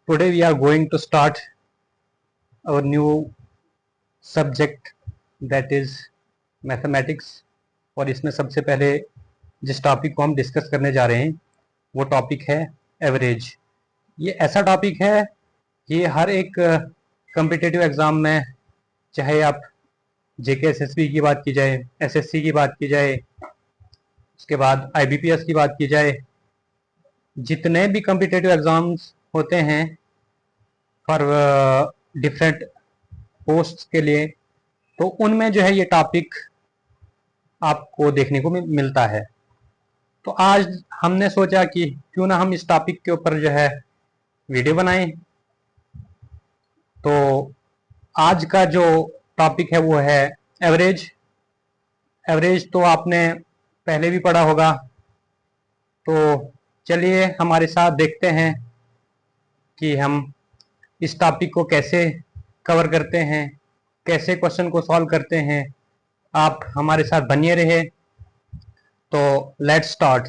Today we are going to start our new subject that is mathematics। और इसमें सबसे पहले जिस टॉपिक को हम डिस्कस करने जा रहे हैं वो टॉपिक है एवरेज। ये ऐसा टॉपिक है, ये हर एक कॉम्पिटिटिव एग्ज़ाम में, चाहे आप जेके एसएसबी की बात की जाए, एसएससी की बात की जाए, उसके बाद आईबीपीएस की बात की जाए, जितने भी कॉम्पिटिटिव एग्ज़ाम्स होते हैं फॉर डिफरेंट पोस्ट के लिए, तो उनमें जो है ये टॉपिक आपको देखने को मिलता है। तो आज हमने सोचा कि क्यों ना हम इस टॉपिक के ऊपर जो है वीडियो बनाएं। तो आज का जो टॉपिक है वो है एवरेज। एवरेज तो आपने पहले भी पढ़ा होगा, तो चलिए हमारे साथ देखते हैं कि हम इस टॉपिक को कैसे कवर करते हैं, कैसे क्वेश्चन को सॉल्व करते हैं। आप हमारे साथ बनिए रहे। तो लेट्स स्टार्ट।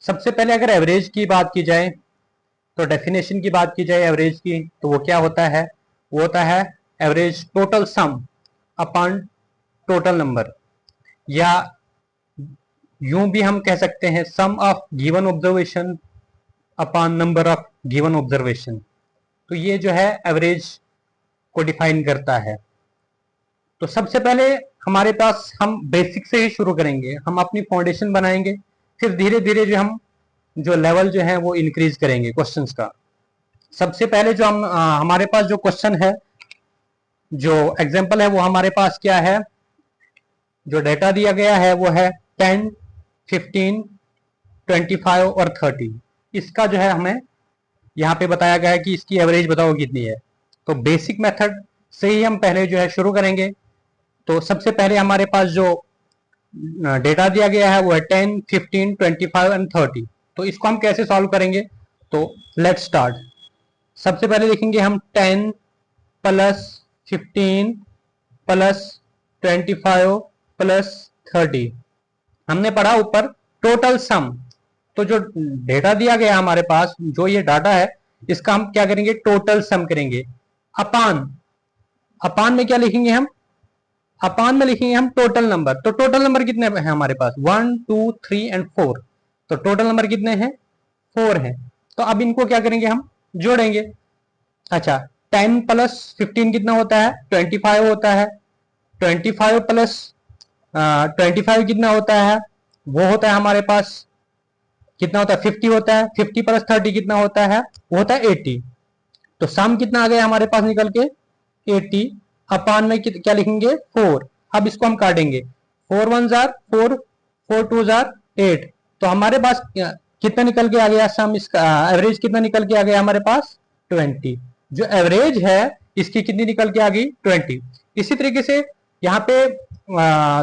सबसे पहले अगर एवरेज की बात की जाए, तो डेफिनेशन की बात की जाए एवरेज की, तो वो क्या होता है? वो होता है average total sum upon total number, या यूं भी हम कह सकते हैं sum of given observation upon number of given observation. तो ये जो है एवरेज को डिफाइन करता है। तो सबसे पहले हमारे पास, हम बेसिक से ही शुरू करेंगे, हम अपनी फाउंडेशन बनाएंगे, फिर धीरे धीरे जो हम जो लेवल जो है वो इंक्रीज करेंगे क्वेश्चंस का। सबसे पहले जो हम हमारे पास जो क्वेश्चन है, जो एग्जांपल है, वो हमारे पास क्या है? जो डेटा दिया गया है वो है 10, 15, 25 और 30। इसका जो है हमें यहाँ पे बताया गया है कि इसकी एवरेज बताओ कितनी है। तो बेसिक मेथड से ही हम पहले जो है शुरू करेंगे। तो सबसे पहले हमारे पास जो डेटा दिया गया है वो है 10, 15, 25 एंड 30। तो इसको हम कैसे सॉल्व करेंगे? तो लेट्स स्टार्ट। सबसे पहले देखेंगे हम 10 प्लस 15 प्लस 25 प्लस 30। हमने पढ़ा ऊपर टोटल सम। तो जो डेटा दिया गया हमारे पास, जो ये डाटा है, इसका हम क्या करेंगे? टोटल सम करेंगे। अपान, अपान में क्या लिखेंगे हम? अपान में लिखेंगे हम टोटल नंबर। तो टोटल नंबर कितने हैं हमारे पास? 1, 2, 3 एंड 4। तो टोटल नंबर कितने हैं? 4 हैं। तो अब इनको क्या करेंगे? हम जोड़ेंगे। अच्छा, 10 प्लस 15 कितना होता है? 25 होता है। 25 प्लस 25 कितना होता है? वो होता है हमारे पास, कितना होता है? 50 होता है। 50 प्लस 30 कितना होता है? वो होता है 80। तो सम कितना आ गया हमारे पास निकल के? 80। अपान में क्या लिखेंगे? 4। अब इसको हम काटेंगे। 4 1 जार 4, 4 2 जार 8। तो हमारे पास कितना निकल के आ गया सम? इसका एवरेज कितना निकल के आ गया हमारे पास? 20। जो एवरेज है इसकी कितनी निकल के आ गई? 20। इसी तरीके से यहाँ पे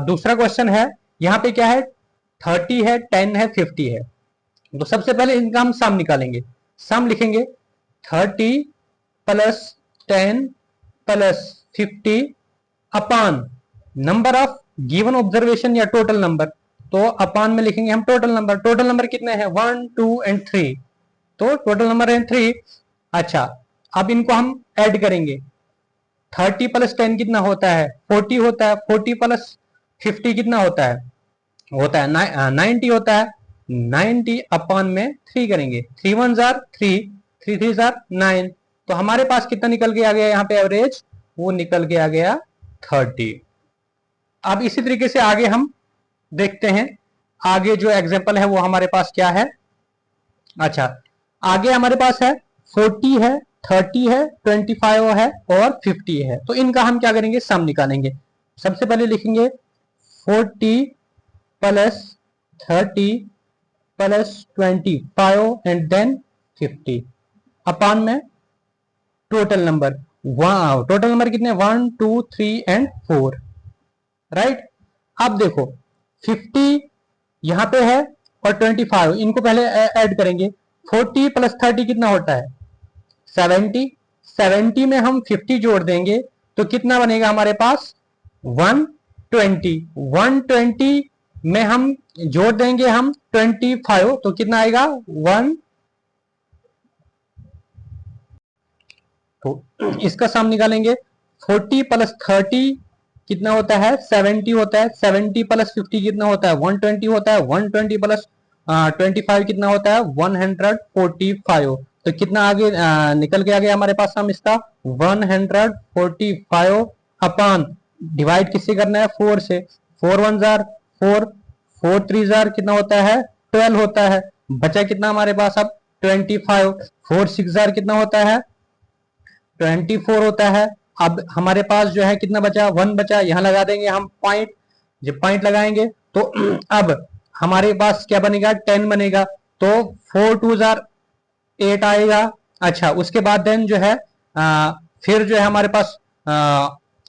दूसरा क्वेश्चन है। यहाँ पे क्या है? 30 है, 10 है, 50 है। तो सबसे पहले इनका हम सम निकालेंगे। सम लिखेंगे 30 plus 10 plus 50 upon number of given observation या टोटल नंबर। तो अपान में लिखेंगे हम टोटल नंबर। टोटल नंबर कितने हैं? 1, 2 एंड 3। तो टोटल नंबर है 3। अच्छा, अब इनको हम ऐड करेंगे। 30 प्लस 10 कितना होता है? 40 होता है। 40 प्लस 50 कितना होता है? होता है 90 होता है। 90 अपान में 3 करेंगे। 3 1 जार 3, 3 3 जार 9। तो हमारे पास कितना निकल के आ गया यहाँ पे एवरेज? वो निकल के आ गया 30। अब इसी तरीके से आगे हम देखते हैं। आगे जो एग्जांपल है वो हमारे पास क्या है? अच्छा, आगे हमारे पास है 40 है, 30 है, 25 है और 50 है। तो इनका हम क्या करेंगे? सम निकालेंगे। सबसे पहले लिखेंगे 40 प्लस 30 प्लस 25 एंड देन 50 अपान में टोटल नंबर। टोटल नंबर कितने? 1, 2, 3 एंड 4। राइट। अब देखो 50 यहां पे है और 25, इनको पहले ऐड करेंगे। 40 प्लस 30 कितना होता है? 70। 70 में हम 50 जोड़ देंगे तो कितना बनेगा हमारे पास? 120। 120 में हम जोड़ देंगे हम 25, तो कितना आएगा? 1 तो इसका सम निकालेंगे। 40 प्लस 30 कितना होता है? 70 होता है। 70 प्लस 50 कितना होता है? 120 होता है। 120 प्लस 25 कितना होता है? 145। तो कितना आगे निकल के आ गया हमारे पास सम इसका? 145 अपॉन डिवाइड किससे करना है? 4 से। 4 1 जार 4, 4 3 जार कितना होता है? 12 होता है। बचा कितना हमारे पास अब? 25। 4 6 जार कितना होता है? 24 होता है। अब हमारे पास जो है कितना बचा? 1 बचा। यहां लगा देंगे हम पॉइंट। जब पॉइंट लगाएंगे तो अब हमारे पास क्या बनेगा? 10 बनेगा। तो 4 2 जार 8 आएगा। अच्छा, उसके बाद देन जो है फिर जो है हमारे पास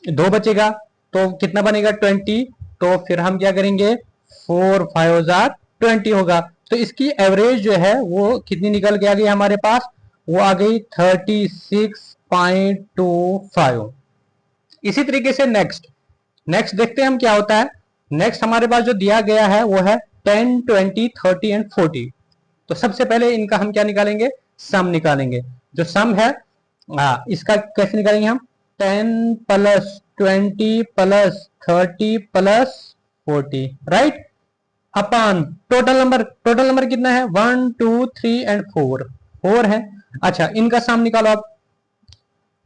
2 बचेगा। तो कितना बनेगा? 20। तो फिर हम क्या करेंगे? 4 5 जार 20 होगा। तो इसकी एवरेज जो है वो कितनी निकल के आ गई हमारे पास? वो आ गई 36.25। इसी तरीके से नेक्स्ट देखते हैं हम क्या होता है। नेक्स्ट हमारे पास जो दिया गया है वो है 10 20 30 एंड 40। तो सबसे पहले इनका हम क्या निकालेंगे? सम निकालेंगे। जो सम है इसका कैसे निकालेंगे हम? 10 plus 20 plus 30 plus 40, right, upon total number कितना है? 1 2 3 एंड 4 है। अच्छा, इनका सम निकालो आप।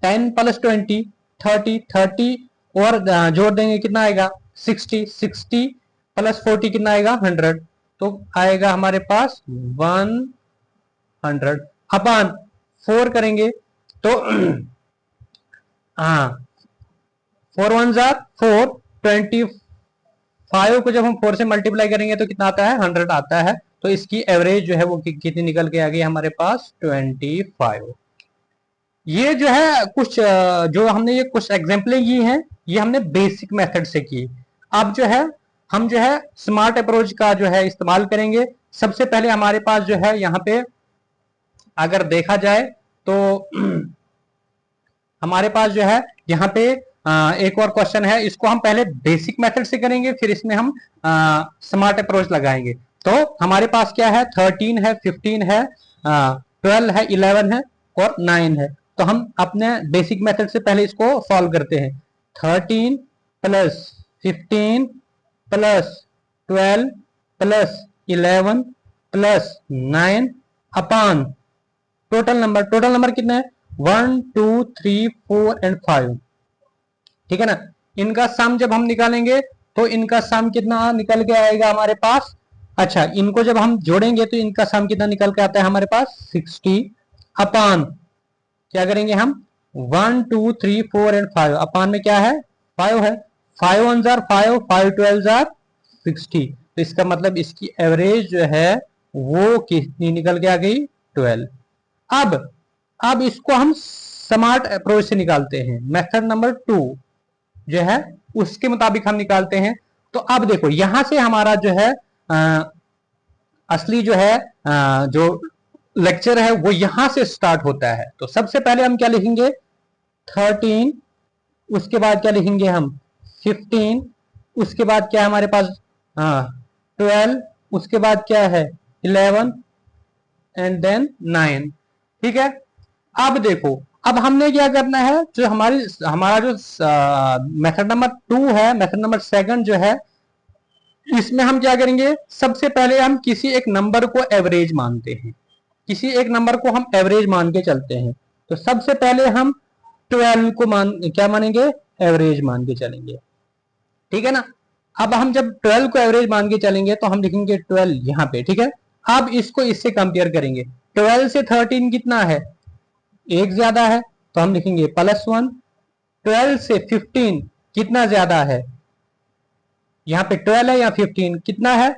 10 प्लस 20 30 और जोड़ देंगे कितना आएगा? 60 प्लस 40 कितना आएगा? 100। तो आएगा हमारे पास 100 अपॉन 4 करेंगे तो हाँ, 4 1 जार 4, 25 को जब हम 4 से मल्टीप्लाई करेंगे तो कितना आता है? 100 आता है। तो इसकी एवरेज जो है वो कितनी निकल के आ गई हमारे पास? 25। ये जो है कुछ जो हमने ये कुछ एग्जाम्पलें की हैं, ये हमने बेसिक मेथड से की। अब जो है हम जो है स्मार्ट अप्रोच का जो है इस्तेमाल करेंगे। सबसे पहले हमारे पास जो है यहाँ पे अगर देखा जाए तो हमारे पास जो है यहाँ पे एक और क्वेश्चन है। इसको हम पहले बेसिक मेथड से करेंगे, फिर इसमें हम स्मार्ट अप्रोच लगाएंगे। तो हमारे पास क्या है? 13 है, 15 है, 12 है, 11 है और 9 है। तो हम अपने बेसिक मेथड से पहले इसको सॉल्व करते हैं। 13 plus 15 plus 12 plus 11 plus 9 upon total number कितना है? 1 2 3 4 एंड 5, ठीक है ना। इनका सम जब हम निकालेंगे तो इनका सम कितना निकल के आएगा हमारे पास? अच्छा, इनको जब हम जोड़ेंगे तो इनका सम कितना निकल के आता है हमारे पास? 60 अपॉन क्या करेंगे हम? 1 2 3 4 एंड 5 अपॉन में क्या है? 5 है। 5 1 जार 5, 5 12 जार 60। तो इसका मतलब इसकी एवरेज जो है वो कितनी निकल के आ गई? 12। अब इसको हम स्मार्ट अप्रोच से निकालते हैं। मेथड नंबर 2 जो है उसके मुताबिक हम निकालते हैं। तो अब देखो यहां से हमारा जो है असली जो है जो लेक्चर है वो यहां से स्टार्ट होता है। तो सबसे पहले हम क्या लिखेंगे? 13, उसके बाद क्या लिखेंगे हम? 15, उसके बाद क्या है हमारे पास? 12, उसके बाद क्या है? 11 एंड देन 9, ठीक है। अब देखो, अब हमने क्या करना है? जो हमारा जो मेथड नंबर 2 है, मेथड नंबर 2 जो है, इसमें हम क्या करेंगे? सबसे पहले हम किसी एक नंबर को एवरेज मानते हैं। किसी एक नंबर को हम एवरेज मान के चलते हैं। तो सबसे पहले हम 12 को क्या मानेंगे? एवरेज मान के चलेंगे, ठीक है ना। अब हम जब 12 को एवरेज मान के चलेंगे तो हम लिखेंगे 12 यहाँ पे, ठीक है। अब इसको इससे कंपेयर करेंगे। 12 से 13 कितना है? एक ज्यादा है, तो हम लिखेंगे +1। 12 से 15 कितना ज्यादा है? यहाँ पे 12 है या 15 कितना है?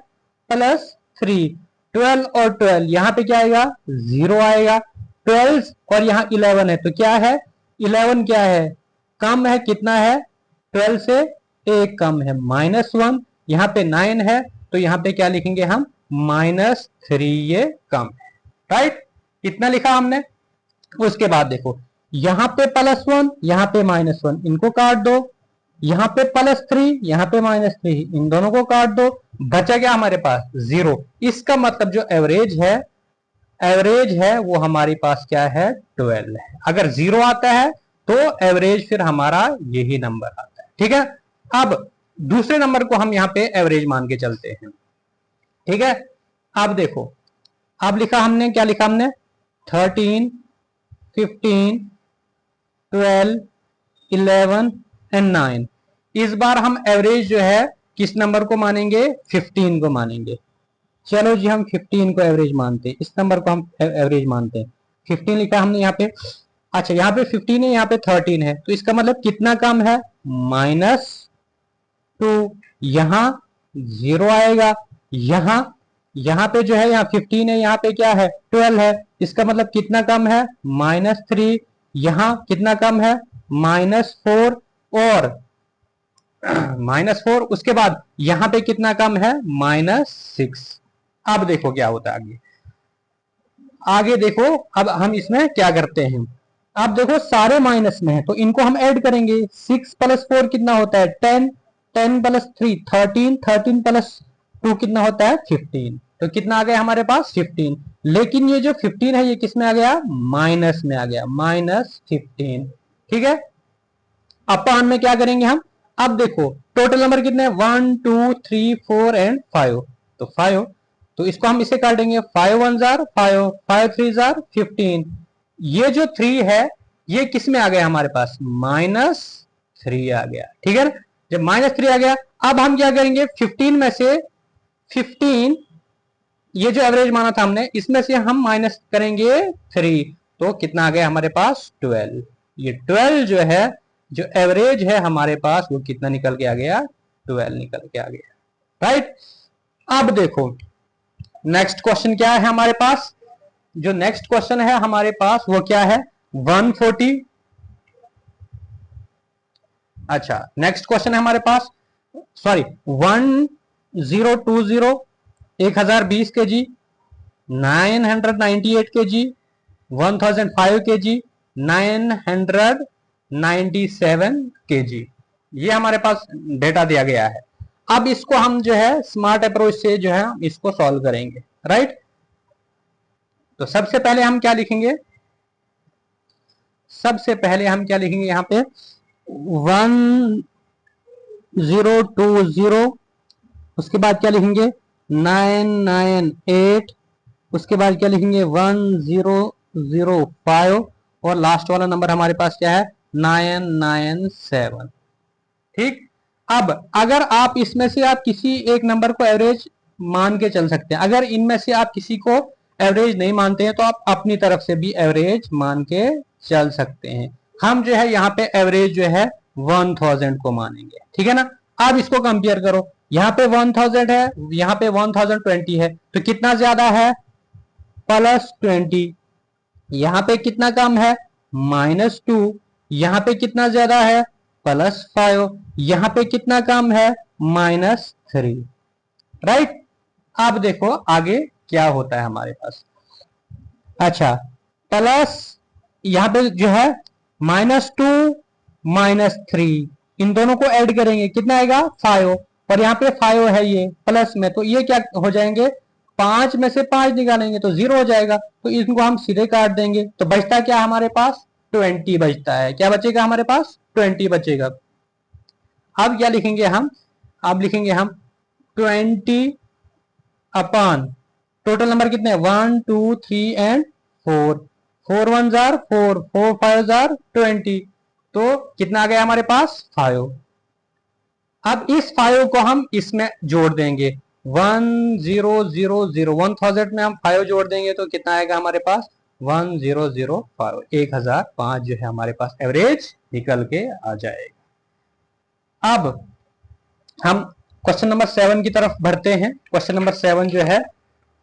+3। 12 और 12 यहाँ पे क्या आएगा? 0 आएगा। 12 और यहाँ 11 है तो क्या है? 11 क्या है? कम है। कितना है? 12 से एक कम है, -1। यहाँ पे 9 है तो यहाँ पे क्या लिखेंगे हम? -3, ये कम है, राइट। इतना लिखा हमने। उसके बाद देखो यहाँ पे +1, यहाँ पे -1, इनको काट दो। यहाँ पे +3, यहाँ पे -3, इन दोनों को काट दो। बचा क्या हमारे पास? 0। इसका मतलब जो एवरेज है, एवरेज है वो हमारे पास क्या है 12 है। अगर 0 आता है तो एवरेज फिर हमारा यही नंबर आता है। ठीक है, अब दूसरे नंबर को हम यहाँ पे एवरेज मान के चलते हैं। ठीक है, अब देखो, अब लिखा हमने, क्या लिखा हमने, 13, 15, 12, 11 एंड 9। इस बार हम एवरेज जो है किस नंबर को मानेंगे, 15 को मानेंगे। चलो जी, हम 15 को एवरेज मानते हैं, इस नंबर को हम एवरेज मानते हैं। 15 लिखा हमने यहाँ पे। अच्छा, यहाँ पे 15 है, यहाँ पे 13 है, तो इसका मतलब कितना कम है, -2। यहाँ 0 आएगा, यहाँ पे जो है, यहाँ 15 है, यहाँ पे क्या है 12 है, इसका मतलब कितना कम है, -3। यहाँ कितना कम है, -4, और -4, उसके बाद यहाँ पे कितना कम है, -6। अब देखो क्या होता है आगे, आगे देखो। अब हम इसमें क्या करते हैं, अब देखो सारे माइनस में है तो इनको हम ऐड करेंगे। 6 + 4 कितना होता है, 10, 10 + 3 13, 13 + 2 कितना होता है, 15। तो कितना आ गया हमारे पास, 15। लेकिन ये जो 15 है ये किस में आ गया, माइनस में आ गया, -15। ठीक है, अपान में क्या करेंगे हम, अब देखो टोटल नंबर कितने हैं, 1 2 3 4 एंड 5, तो 5, तो इसको हम इसे काटेंगे, 5 1 जार 5, 5 3 जार 15। ये जो 3 है ये किस में आ गया हमारे पास, -3 आ गया। ठीक है, जब -3 आ गया, अब हम क्या करेंगे, 15 में से 15, ये जो एवरेज माना था हमने, इसमें से हम माइनस करेंगे 3, तो कितना आ गया हमारे पास, 12। ये 12 जो है, जो एवरेज है हमारे पास, वो कितना निकल के आ गया, 12 निकल के आ गया। राइट, अब देखो नेक्स्ट क्वेश्चन क्या है हमारे पास, जो नेक्स्ट क्वेश्चन है हमारे पास वो क्या है, 140। अच्छा, नेक्स्ट क्वेश्चन है हमारे पास, सॉरी 1020, 1020 के जी, 998 के जी, 1005 के जी, 997 के जी, ये हमारे पास डेटा दिया गया है। अब इसको हम जो है स्मार्ट अप्रोच से जो है इसको सॉल्व करेंगे। राइट, तो सबसे पहले हम क्या लिखेंगे, सबसे पहले हम क्या लिखेंगे, यहाँ पे 1020, उसके बाद क्या लिखेंगे 998, उसके बाद क्या लिखेंगे 1005, और लास्ट वाला नंबर हमारे पास क्या है 997। ठीक, अब अगर आप इसमें से आप किसी एक नंबर को एवरेज मान के चल सकते हैं, अगर इनमें से आप किसी को एवरेज नहीं मानते हैं तो आप अपनी तरफ से भी एवरेज मान के चल सकते हैं। हम जो है यहाँ पे एवरेज जो है 1000 को मानेंगे। ठीक है ना, अब इसको कंपेयर करो, यहाँ पे 1000 है, यहाँ पे 1020 है, तो कितना ज्यादा है, +20। यहाँ पे कितना कम है, -2। यहाँ पे कितना ज्यादा है, +5। यहाँ पे कितना कम है, -3। राइट, अब देखो आगे क्या होता है हमारे पास। अच्छा, प्लस यहाँ पे जो है -2 -3, इन दोनों को ऐड करेंगे, कितना आएगा 5, और यहाँ पे 5 है ये प्लस में, तो ये क्या हो जाएंगे, 5 में से 5 निकालेंगे तो 0 हो जाएगा, तो इनको हम सीधे काट देंगे, तो बचता क्या हमारे पास, 20 बचता है। क्या बचेगा हमारे पास, 20 बचेगा। अब क्या लिखेंगे हम, अब लिखेंगे हम 20 अपान टोटल नंबर कितने हैं, 1 2 3 एंड 4, 4 1 जार 4, 4 5 जार 20, तो कितना आ गया हमारे पास 5। अब इस 5 को हम इसमें जोड़ देंगे, 1000, 1000 में हम 5 जोड़ देंगे तो कितना आएगा हमारे पास, 1005, 1005 जो है हमारे पास एवरेज निकल के आ जाएगा। अब हम क्वेश्चन नंबर 7 की तरफ बढ़ते हैं। क्वेश्चन नंबर 7 जो है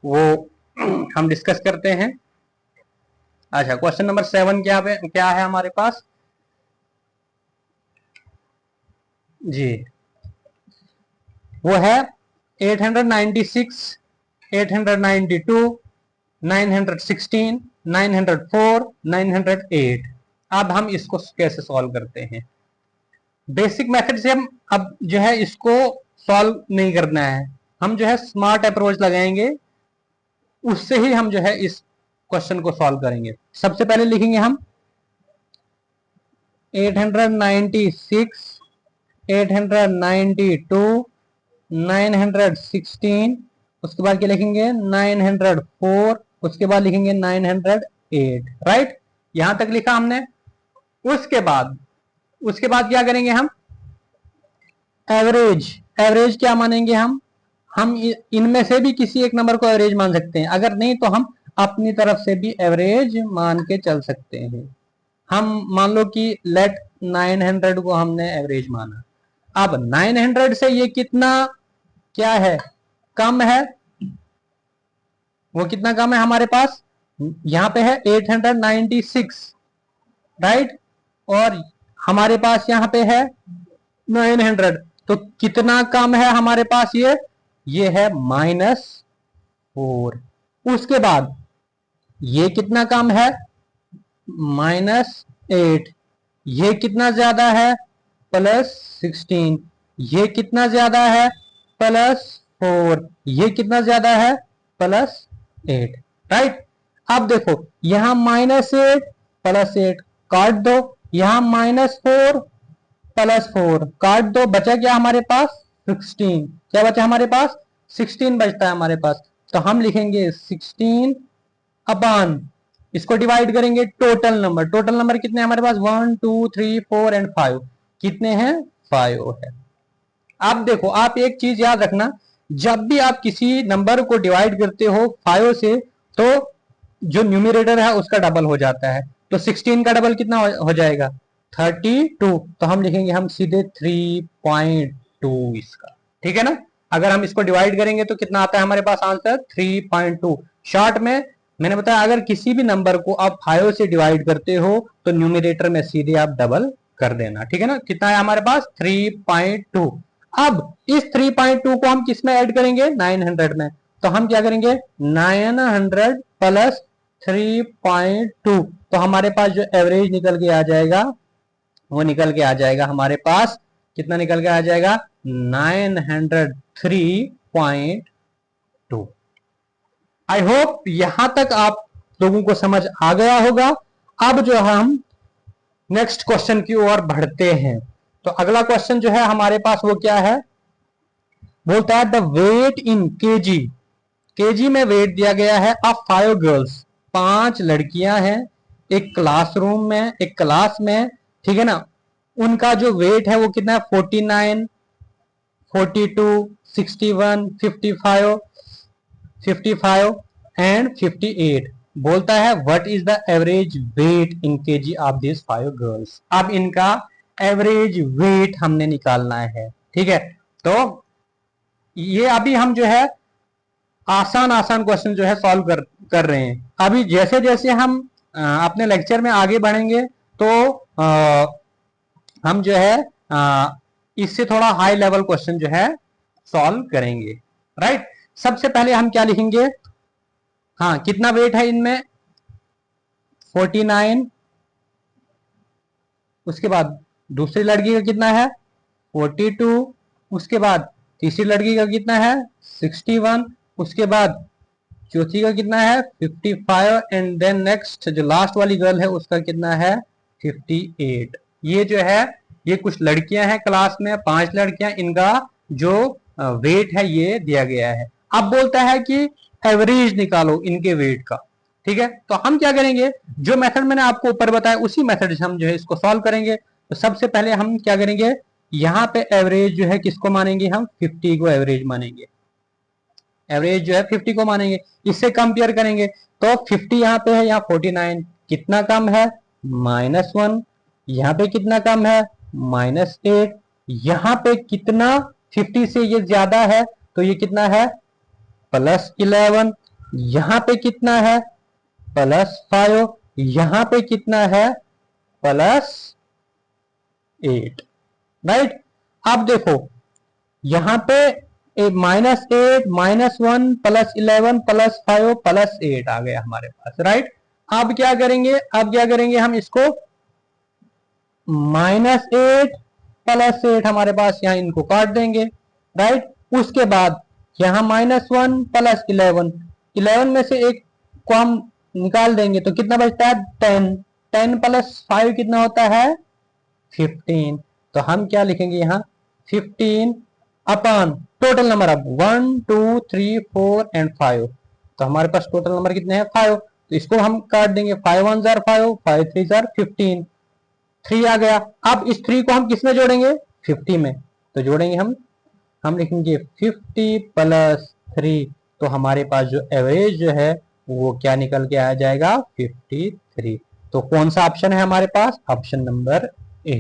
वो हम डिस्कस करते हैं। अच्छा, क्वेश्चन नंबर 7 क्या है हमारे पास जी, वो है 896, 892, 916, 904, 908। अब हम इसको कैसे सॉल्व करते हैं, बेसिक मेथड से हम अब जो है इसको सॉल्व नहीं करना है, हम जो है स्मार्ट अप्रोच लगाएंगे, उससे ही हम जो है इस क्वेश्चन को सॉल्व करेंगे। सबसे पहले लिखेंगे हम 896, 892, 916, उसके बाद क्या लिखेंगे 904, उसके बाद लिखेंगे 908। राइट, यहां तक लिखा हमने। उसके बाद क्या करेंगे हम, एवरेज। एवरेज क्या मानेंगे हम इनमें से भी किसी एक नंबर को एवरेज मान सकते हैं, अगर नहीं तो हम अपनी तरफ से भी एवरेज मान के चल सकते हैं। हम मान लो कि लेट 900 को हमने एवरेज माना। अब 900 से ये कितना क्या है, कम है, वो कितना कम है हमारे पास, यहां पे है 896, राइट, और हमारे पास यहां पे है 900, तो कितना कम है हमारे पास, ये है -4। उसके बाद ये कितना कम है, -8। ये कितना ज्यादा है, +16। ये कितना ज्यादा है, +4। ये कितना ज्यादा है, +8। राइट, अब देखो यहां -8 +8 काट दो, यहां -4 +4 काट दो, बचा क्या हमारे पास 16। क्या बचा हमारे पास, 16 बचता है हमारे पास। तो हम लिखेंगे 16 अपॉन, इसको डिवाइड करेंगे टोटल नंबर। टोटल नंबर कितने हैं हमारे पास, 1 2 3 4 एंड 5, कितने हैं 5 है। अब देखो आप एक चीज याद रखना, जब भी आप किसी नंबर को डिवाइड करते हो 5 से, तो जो न्यूमरेटर है उसका डबल हो जाता है। तो 16 का डबल कितना हो जाएगा, 32। तो हम लिखेंगे हम सीधे 3.2 इसका, ठीक है ना। अगर हम इसको डिवाइड करेंगे तो कितना आता है हमारे पास आंसर, 3.2। शॉर्ट में मैंने बताया, अगर किसी भी नंबर को आप 5 से डिवाइड करते हो तो न्यूमरेटर में सीधे आप डबल कर देना, ठीक है ना। कितना है हमारे पास, 3.2। अब इस 3.2 को हम किस में ऐड करेंगे, 900 में। तो हम क्या करेंगे, 900 प्लस 3.2, तो हमारे पास जो एवरेज निकल के आ जाएगा, वो निकल के आ जाएगा हमारे पास, कितना निकल के आ जाएगा, 903.2। आई होप यहां तक आप लोगों को समझ आ गया होगा। अब जो हम नेक्स्ट क्वेश्चन की ओर बढ़ते हैं, तो अगला क्वेश्चन जो है हमारे पास वो क्या है, बोलता है the weight in kg. Kg में वेट दिया गया है ऑफ 5 गर्ल्स, 5 लड़कियां हैं एक क्लासरूम में, एक क्लास में, ठीक है ना। उनका जो वेट है वो कितना है, 49, 42, 61, 55 एंड 58। बोलता है what is the average weight in KG of this 5 girls. अब इनका एवरेज वेट हमने निकालना है, ठीक है। तो ये अभी हम जो है आसान क्वेश्चन जो है सॉल्व कर रहे हैं। अभी जैसे जैसे हम अपने लेक्चर में आगे बढ़ेंगे तो हम जो है इससे थोड़ा हाई लेवल क्वेश्चन जो है सॉल्व करेंगे। राइट, सबसे पहले हम क्या लिखेंगे, हाँ कितना वेट है इनमें, 49। उसके बाद दूसरी लड़की का कितना है, 42। उसके बाद तीसरी लड़की का कितना है, 61। उसके बाद चौथी का कितना है, 55 एंड देन नेक्स्ट जो लास्ट वाली गर्ल है उसका कितना है, 58। ये जो है ये कुछ लड़कियां हैं क्लास में, 5 लड़कियां, इनका जो वेट है ये दिया गया है। अब बोलता है कि एवरेज निकालो इनके वेट का, ठीक है। तो हम क्या करेंगे, जो मेथड मैंने आपको ऊपर बताया उसी मेथड से हम जो है इसको सॉल्व करेंगे। तो सबसे पहले हम क्या करेंगे, यहाँ पे एवरेज जो है किसको मानेंगे, हम 50 को एवरेज मानेंगे। एवरेज जो है 50 को मानेंगे, इससे कंपेयर करेंगे। तो 50 यहाँ पे है, यहाँ 49, कितना कम है, -1। यहाँ पे कितना कम है, -8। यहाँ पे कितना 50 से ये ज्यादा है, तो ये कितना है, +11। यहाँ पे कितना है, +5। यहाँ पे कितना है, +8। राइट, अब देखो यहाँ पे -8, -1, +11, +5, +8 आ गया हमारे पास। राइट, अब क्या करेंगे हम इसको, -8 +8 हमारे पास, यहाँ इनको काट देंगे। राइट, उसके बाद यहाँ -1 +11, 11 में से एक को हम निकाल देंगे तो कितना बचता है 10। 10 प्लस 5 कितना होता है 15। तो हम क्या लिखेंगे यहाँ 15 अपॉन टोटल नंबर अब 1 2 3 4 एंड 5। तो हमारे पास टोटल नंबर कितने हैं 5। तो इसको हम काट देंगे 5 1 जार 5 5 3 जार 15 3 आ गया। अब इस 3 को हम किस में जोड़ेंगे 50 में। तो जोड़ेंगे हम लिखेंगे 50 प्लस 3। तो हमारे पास जो एवरेज जो है वो क्या निकल के आ जाएगा 53। तो कौन सा ऑप्शन है हमारे पास ऑप्शन नंबर ए।